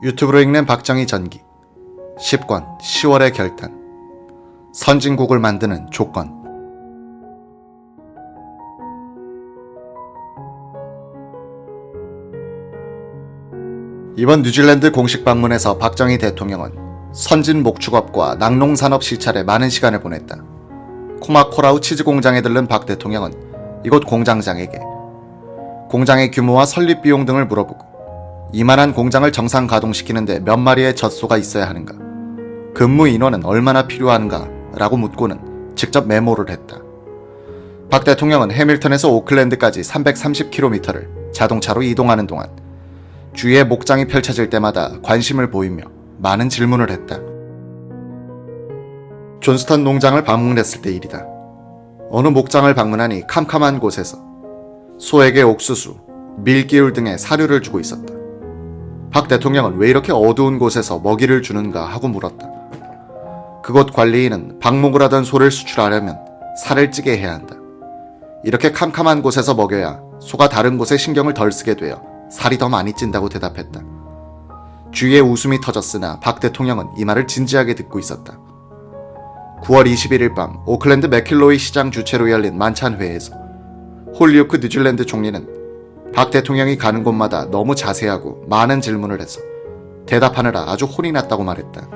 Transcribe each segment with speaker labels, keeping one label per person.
Speaker 1: 유튜브로 읽는 박정희 전기 10권 10월의 결단. 선진국을 만드는 조건. 이번 뉴질랜드 공식 방문에서 박정희 대통령은 선진 목축업과 낙농산업 실찰에 많은 시간을 보냈다. 코마코라우 치즈 공장에 들른 박 대통령은 이곳 공장장에게 공장의 규모와 설립 비용 등을 물어보고 이만한 공장을 정상 가동시키는데 몇 마리의 젖소가 있어야 하는가, 근무 인원은 얼마나 필요한가 라고 묻고는 직접 메모를 했다. 박 대통령은 해밀턴에서 오클랜드까지 330km를 자동차로 이동하는 동안 주위에 목장이 펼쳐질 때마다 관심을 보이며 많은 질문을 했다. 존스턴 농장을 방문했을 때 일이다. 어느 목장을 방문하니 캄캄한 곳에서 소에게 옥수수, 밀기울 등의 사료를 주고 있었다. 박 대통령은 왜 이렇게 어두운 곳에서 먹이를 주는가 하고 물었다. 그곳 관리인은 방목을 하던 소를 수출하려면 살을 찌게 해야 한다. 이렇게 캄캄한 곳에서 먹여야 소가 다른 곳에 신경을 덜 쓰게 되어 살이 더 많이 찐다고 대답했다. 주위에 웃음이 터졌으나 박 대통령은 이 말을 진지하게 듣고 있었다. 9월 21일 밤 오클랜드 맥킬로이 시장 주최로 열린 만찬회에서 홀리오크 뉴질랜드 총리는 박 대통령이 가는 곳마다 너무 자세하고 많은 질문을 해서 대답하느라 아주 혼이 났다고 말했다.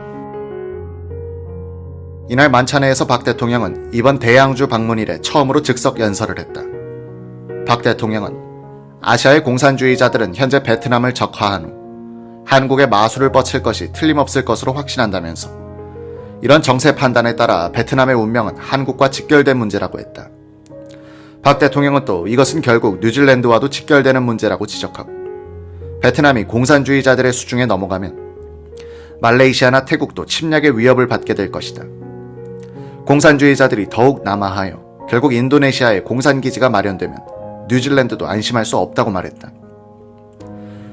Speaker 1: 이날 만찬회에서 박 대통령은 이번 대양주 방문 이래 처음으로 즉석 연설을 했다. 박 대통령은 아시아의 공산주의자들은 현재 베트남을 적화한 후 한국의 마술을 뻗칠 것이 틀림없을 것으로 확신한다면서 이런 정세 판단에 따라 베트남의 운명은 한국과 직결된 문제라고 했다. 박 대통령은 또 이것은 결국 뉴질랜드와도 직결되는 문제라고 지적하고 베트남이 공산주의자들의 수중에 넘어가면 말레이시아나 태국도 침략의 위협을 받게 될 것이다. 공산주의자들이 더욱 남하하여 결국 인도네시아에 공산기지가 마련되면 뉴질랜드도 안심할 수 없다고 말했다.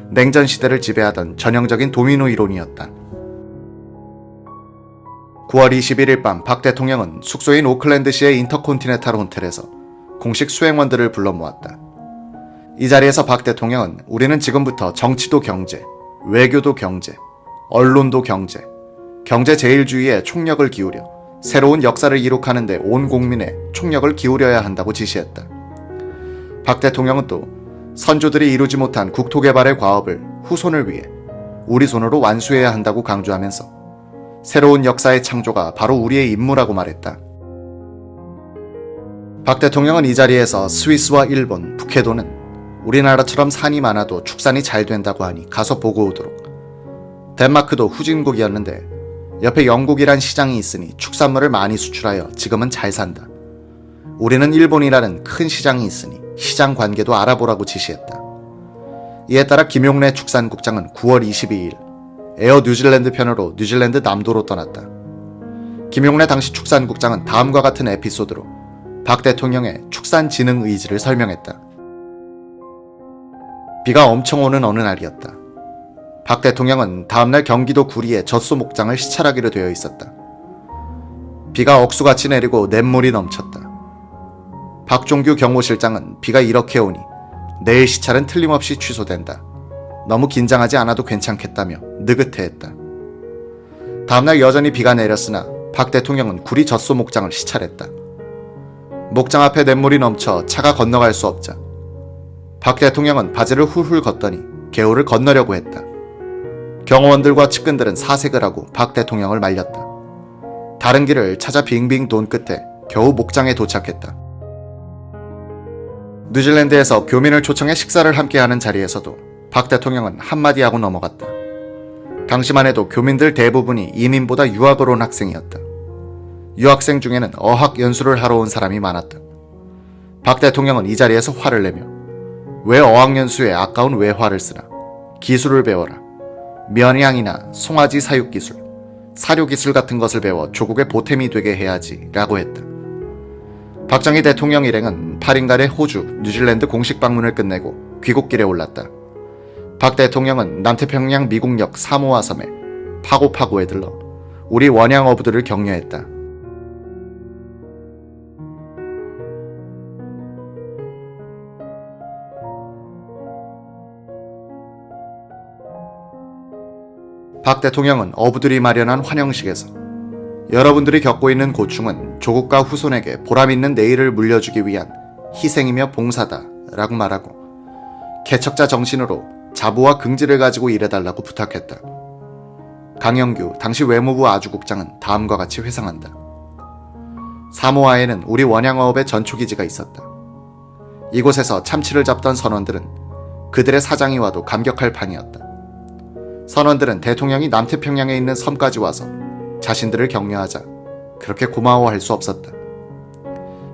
Speaker 1: 냉전 시대를 지배하던 전형적인 도미노 이론이었다. 9월 21일 밤 박 대통령은 숙소인 오클랜드시의 인터콘티넨탈 호텔에서 공식 수행원들을 불러 모았다. 이 자리에서 박 대통령은 우리는 지금부터 정치도 경제, 외교도 경제, 언론도 경제, 경제 제일주의에 총력을 기울여 새로운 역사를 이룩하는 데 온 국민의 총력을 기울여야 한다고 지시했다. 박 대통령은 또 선조들이 이루지 못한 국토개발의 과업을 후손을 위해 우리 손으로 완수해야 한다고 강조하면서 새로운 역사의 창조가 바로 우리의 임무라고 말했다. 박 대통령은 이 자리에서 스위스와 일본, 북해도는 우리나라처럼 산이 많아도 축산이 잘 된다고 하니 가서 보고 오도록, 덴마크도 후진국이었는데 옆에 영국이란 시장이 있으니 축산물을 많이 수출하여 지금은 잘 산다. 우리는 일본이라는 큰 시장이 있으니 시장 관계도 알아보라고 지시했다. 이에 따라 김용래 축산국장은 9월 22일 에어 뉴질랜드 편으로 뉴질랜드 남도로 떠났다. 김용래 당시 축산국장은 다음과 같은 에피소드로 박 대통령의 축산 진흥 의지를 설명했다. 비가 엄청 오는 어느 날이었다. 박 대통령은 다음날 경기도 구리의 젖소 목장을 시찰하기로 되어 있었다. 비가 억수같이 내리고 냇물이 넘쳤다. 박종규 경호실장은 비가 이렇게 오니 내일 시찰은 틀림없이 취소된다. 너무 긴장하지 않아도 괜찮겠다며 느긋해했다. 다음날 여전히 비가 내렸으나 박 대통령은 구리 젖소 목장을 시찰했다. 목장 앞에 냇물이 넘쳐 차가 건너갈 수 없자 박 대통령은 바지를 훌훌 걷더니 개울을 건너려고 했다. 경호원들과 측근들은 사색을 하고 박 대통령을 말렸다. 다른 길을 찾아 빙빙 돈 끝에 겨우 목장에 도착했다. 뉴질랜드에서 교민을 초청해 식사를 함께하는 자리에서도 박 대통령은 한마디 하고 넘어갔다. 당시만 해도 교민들 대부분이 이민보다 유학을 온 학생이었다. 유학생 중에는 어학 연수를 하러 온 사람이 많았다. 박 대통령은 이 자리에서 화를 내며 왜 어학연수에 아까운 외화를 쓰나, 기술을 배워라, 면향이나 송아지 사육기술, 사료기술 같은 것을 배워 조국의 보탬이 되게 해야지 라고 했다. 박정희 대통령 일행은 8일간의 호주, 뉴질랜드 공식 방문을 끝내고 귀국길에 올랐다. 박 대통령은 남태평양 미국역 사모아 섬에 파고파고에 들러 우리 원양 어부들을 격려했다. 박 대통령은 어부들이 마련한 환영식에서 여러분들이 겪고 있는 고충은 조국과 후손에게 보람있는 내일을 물려주기 위한 희생이며 봉사다 라고 말하고 개척자 정신으로 자부와 긍지를 가지고 일해달라고 부탁했다. 강영규 당시 외무부 아주국장은 다음과 같이 회상한다. 사모아에는 우리 원양어업의 전초기지가 있었다. 이곳에서 참치를 잡던 선원들은 그들의 사장이 와도 감격할 판이었다. 선원들은 대통령이 남태평양에 있는 섬까지 와서 자신들을 격려하자 그렇게 고마워할 수 없었다.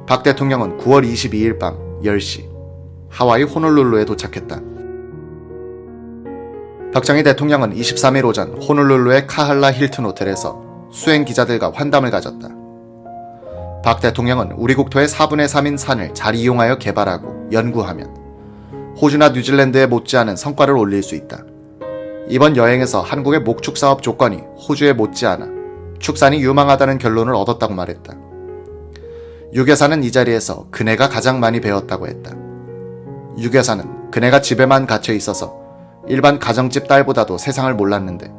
Speaker 1: 박 대통령은 9월 22일 밤 10시 하와이 호놀룰루에 도착했다. 박정희 대통령은 23일 오전 호놀룰루의 카할라 힐튼 호텔에서 수행 기자들과 환담을 가졌다. 박 대통령은 우리 국토의 4분의 3인 산을 잘 이용하여 개발하고 연구하면 호주나 뉴질랜드에 못지않은 성과를 올릴 수 있다. 이번 여행에서 한국의 목축 사업 조건이 호주에 못지않아 축산이 유망하다는 결론을 얻었다고 말했다. 유교사는 이 자리에서 그네가 가장 많이 배웠다고 했다. 유교사는 그네가 집에만 갇혀 있어서 일반 가정집 딸보다도 세상을 몰랐는데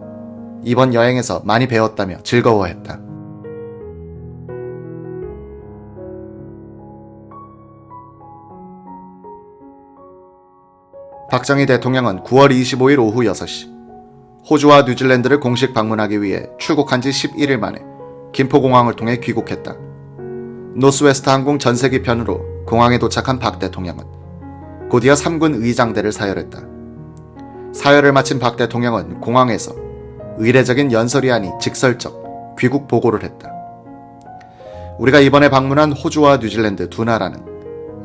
Speaker 1: 이번 여행에서 많이 배웠다며 즐거워했다. 박정희 대통령은 9월 25일 오후 6시 호주와 뉴질랜드를 공식 방문하기 위해 출국한 지 11일 만에 김포공항을 통해 귀국했다. 노스웨스트 항공 전세기 편으로 공항에 도착한 박 대통령은 곧이어 3군 의장대를 사열했다. 사열을 마친 박 대통령은 공항에서 의례적인 연설이 아니 직설적 귀국 보고를 했다. 우리가 이번에 방문한 호주와 뉴질랜드 두 나라는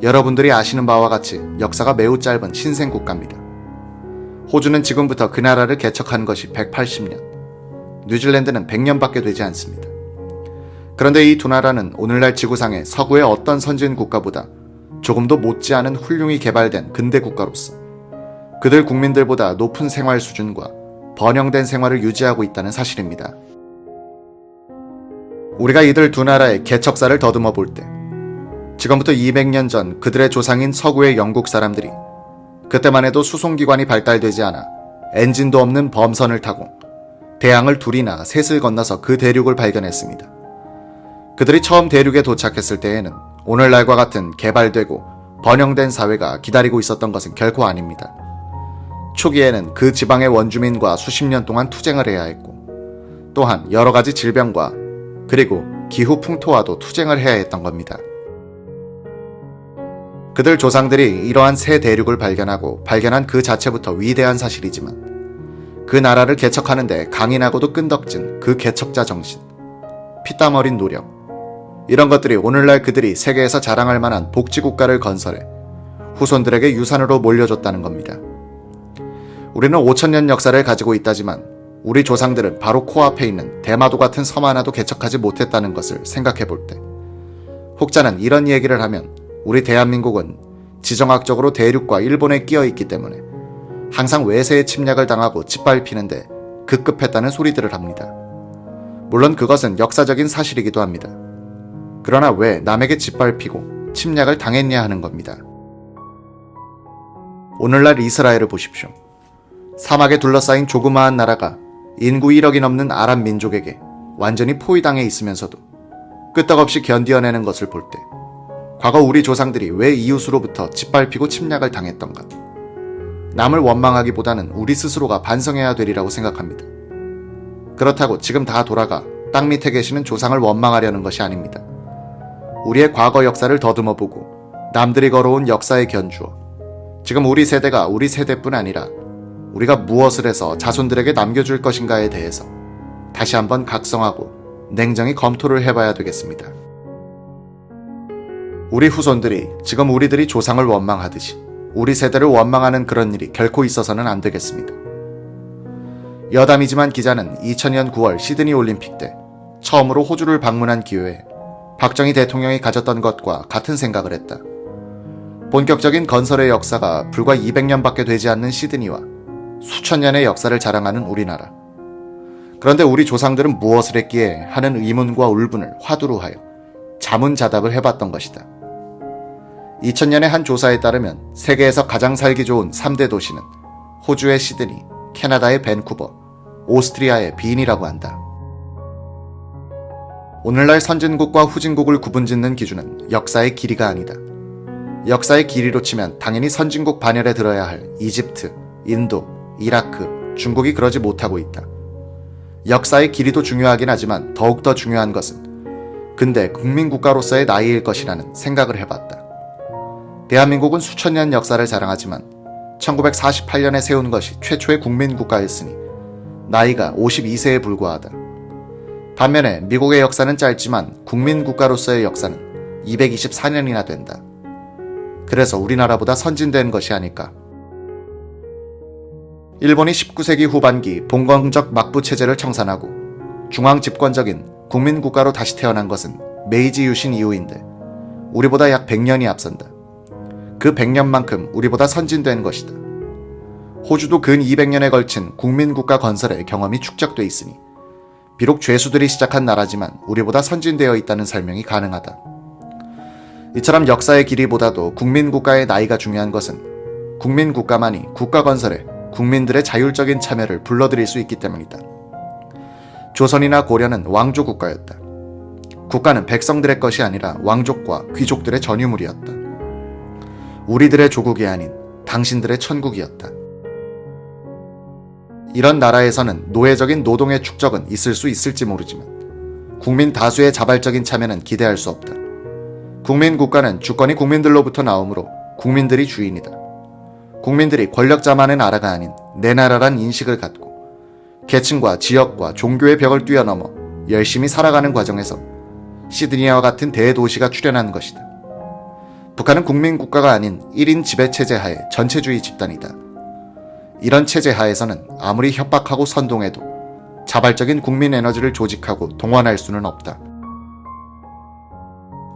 Speaker 1: 여러분들이 아시는 바와 같이 역사가 매우 짧은 신생 국가입니다. 호주는 지금부터 그 나라를 개척한 것이 180년, 뉴질랜드는 100년밖에 되지 않습니다. 그런데 이 두 나라는 오늘날 지구상의 서구의 어떤 선진 국가보다 조금도 못지않은 훌륭히 개발된 근대 국가로서 그들 국민들보다 높은 생활 수준과 번영된 생활을 유지하고 있다는 사실입니다. 우리가 이들 두 나라의 개척사를 더듬어 볼 때 지금부터 200년 전 그들의 조상인 서구의 영국 사람들이 그때만 해도 수송기관이 발달되지 않아 엔진도 없는 범선을 타고 대양을 둘이나 셋을 건너서 그 대륙을 발견했습니다. 그들이 처음 대륙에 도착했을 때에는 오늘날과 같은 개발되고 번영된 사회가 기다리고 있었던 것은 결코 아닙니다. 초기에는 그 지방의 원주민과 수십 년 동안 투쟁을 해야 했고 또한 여러 가지 질병과 그리고 기후 풍토와도 투쟁을 해야 했던 겁니다. 그들 조상들이 이러한 새 대륙을 발견한 그 자체부터 위대한 사실이지만 그 나라를 개척하는데 강인하고도 끈덕진 그 개척자 정신, 피땀 어린 노력, 이런 것들이 오늘날 그들이 세계에서 자랑할 만한 복지국가를 건설해 후손들에게 유산으로 몰려줬다는 겁니다. 우리는 5000년 역사를 가지고 있다지만 우리 조상들은 바로 코앞에 있는 대마도 같은 섬 하나도 개척하지 못했다는 것을 생각해 볼 때 혹자는 이런 얘기를 하면 우리 대한민국은 지정학적으로 대륙과 일본에 끼어 있기 때문에 항상 외세의 침략을 당하고 짓밟히는데 급급했다는 소리들을 합니다. 물론 그것은 역사적인 사실이기도 합니다. 그러나 왜 남에게 짓밟히고 침략을 당했냐 하는 겁니다. 오늘날 이스라엘을 보십시오. 사막에 둘러싸인 조그마한 나라가 인구 1억이 넘는 아랍 민족에게 완전히 포위당해 있으면서도 끄떡없이 견디어내는 것을 볼 때 과거 우리 조상들이 왜 이웃으로부터 짓밟히고 침략을 당했던가? 남을 원망하기보다는 우리 스스로가 반성해야 되리라고 생각합니다. 그렇다고 지금 다 돌아가 땅 밑에 계시는 조상을 원망하려는 것이 아닙니다. 우리의 과거 역사를 더듬어보고 남들이 걸어온 역사에 견주어 지금 우리 세대가 우리 세대뿐 아니라 우리가 무엇을 해서 자손들에게 남겨줄 것인가에 대해서 다시 한번 각성하고 냉정히 검토를 해봐야 되겠습니다. 우리 후손들이 지금 우리들이 조상을 원망하듯이 우리 세대를 원망하는 그런 일이 결코 있어서는 안 되겠습니다. 여담이지만 기자는 2000년 9월 시드니 올림픽 때 처음으로 호주를 방문한 기회에 박정희 대통령이 가졌던 것과 같은 생각을 했다. 본격적인 건설의 역사가 불과 200년밖에 되지 않는 시드니와 수천 년의 역사를 자랑하는 우리나라. 그런데 우리 조상들은 무엇을 했기에 하는 의문과 울분을 화두로 하여 자문자답을 해봤던 것이다. 2000년의 한 조사에 따르면 세계에서 가장 살기 좋은 3대 도시는 호주의 시드니, 캐나다의 밴쿠버, 오스트리아의 빈이라고 한다. 오늘날 선진국과 후진국을 구분짓는 기준은 역사의 길이가 아니다. 역사의 길이로 치면 당연히 선진국 반열에 들어야 할 이집트, 인도, 이라크, 중국이 그러지 못하고 있다. 역사의 길이도 중요하긴 하지만 더욱더 중요한 것은 근대 국민국가로서의 나이일 것이라는 생각을 해봤다. 대한민국은 수천 년 역사를 자랑하지만 1948년에 세운 것이 최초의 국민국가였으니 나이가 52세에 불과하다. 반면에 미국의 역사는 짧지만 국민국가로서의 역사는 224년이나 된다. 그래서 우리나라보다 선진된 것이 아닐까. 일본이 19세기 후반기 봉건적 막부 체제를 청산하고 중앙 집권적인 국민국가로 다시 태어난 것은 메이지 유신 이후인데 우리보다 약 100년이 앞선다. 그 100년만큼 우리보다 선진된 것이다. 호주도 근 200년에 걸친 국민국가 건설의 경험이 축적돼 있으니 비록 죄수들이 시작한 나라지만 우리보다 선진되어 있다는 설명이 가능하다. 이처럼 역사의 길이보다도 국민국가의 나이가 중요한 것은 국민국가만이 국가 건설에 국민들의 자율적인 참여를 불러들일 수 있기 때문이다. 조선이나 고려는 왕조 국가였다. 국가는 백성들의 것이 아니라 왕족과 귀족들의 전유물이었다. 우리들의 조국이 아닌 당신들의 천국이었다. 이런 나라에서는 노예적인 노동의 축적은 있을 수 있을지 모르지만 국민 다수의 자발적인 참여는 기대할 수 없다. 국민국가는 주권이 국민들로부터 나오므로 국민들이 주인이다. 국민들이 권력자만의 나라가 아닌 내 나라란 인식을 갖고 계층과 지역과 종교의 벽을 뛰어넘어 열심히 살아가는 과정에서 시드니와 같은 대도시가 출현한 것이다. 북한은 국민국가가 아닌 1인 지배체제 하에 전체주의 집단이다. 이런 체제 하에서는 아무리 협박하고 선동해도 자발적인 국민 에너지를 조직하고 동원할 수는 없다.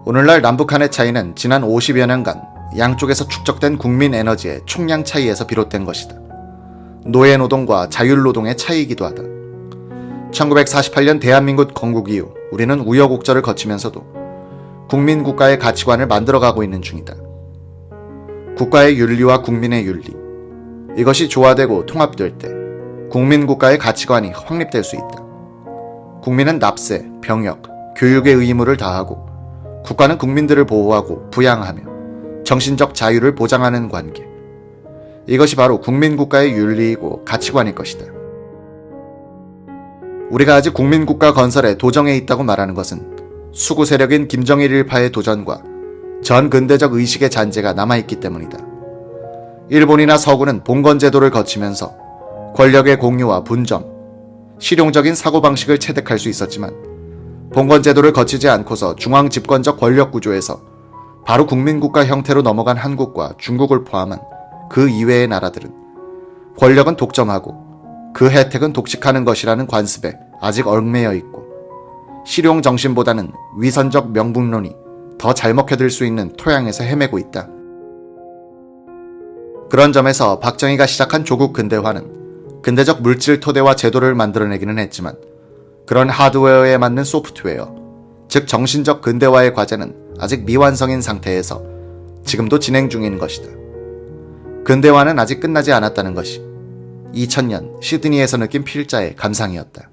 Speaker 1: 오늘날 남북한의 차이는 지난 50여 년간 양쪽에서 축적된 국민 에너지의 총량 차이에서 비롯된 것이다. 노예노동과 자율노동의 차이이기도 하다. 1948년 대한민국 건국 이후 우리는 우여곡절을 거치면서도 국민국가의 가치관을 만들어가고 있는 중이다. 국가의 윤리와 국민의 윤리, 이것이 조화되고 통합될 때 국민국가의 가치관이 확립될 수 있다. 국민은 납세, 병역, 교육의 의무를 다하고 국가는 국민들을 보호하고 부양하며 정신적 자유를 보장하는 관계. 이것이 바로 국민국가의 윤리이고 가치관일 것이다. 우리가 아직 국민국가 건설에 도정해 있다고 말하는 것은 수구 세력인 김정일 일파의 도전과 전 근대적 의식의 잔재가 남아있기 때문이다. 일본이나 서구는 봉건제도를 거치면서 권력의 공유와 분점, 실용적인 사고방식을 체득할 수 있었지만 봉건제도를 거치지 않고서 중앙 집권적 권력 구조에서 바로 국민국가 형태로 넘어간 한국과 중국을 포함한 그 이외의 나라들은 권력은 독점하고 그 혜택은 독식하는 것이라는 관습에 아직 얽매여 있고 실용 정신보다는 위선적 명분론이 더 잘 먹혀들 수 있는 토양에서 헤매고 있다. 그런 점에서 박정희가 시작한 조국 근대화는 근대적 물질 토대와 제도를 만들어내기는 했지만 그런 하드웨어에 맞는 소프트웨어, 즉 정신적 근대화의 과제는 아직 미완성인 상태에서 지금도 진행 중인 것이다. 근대화는 아직 끝나지 않았다는 것이 2000년 시드니에서 느낀 필자의 감상이었다.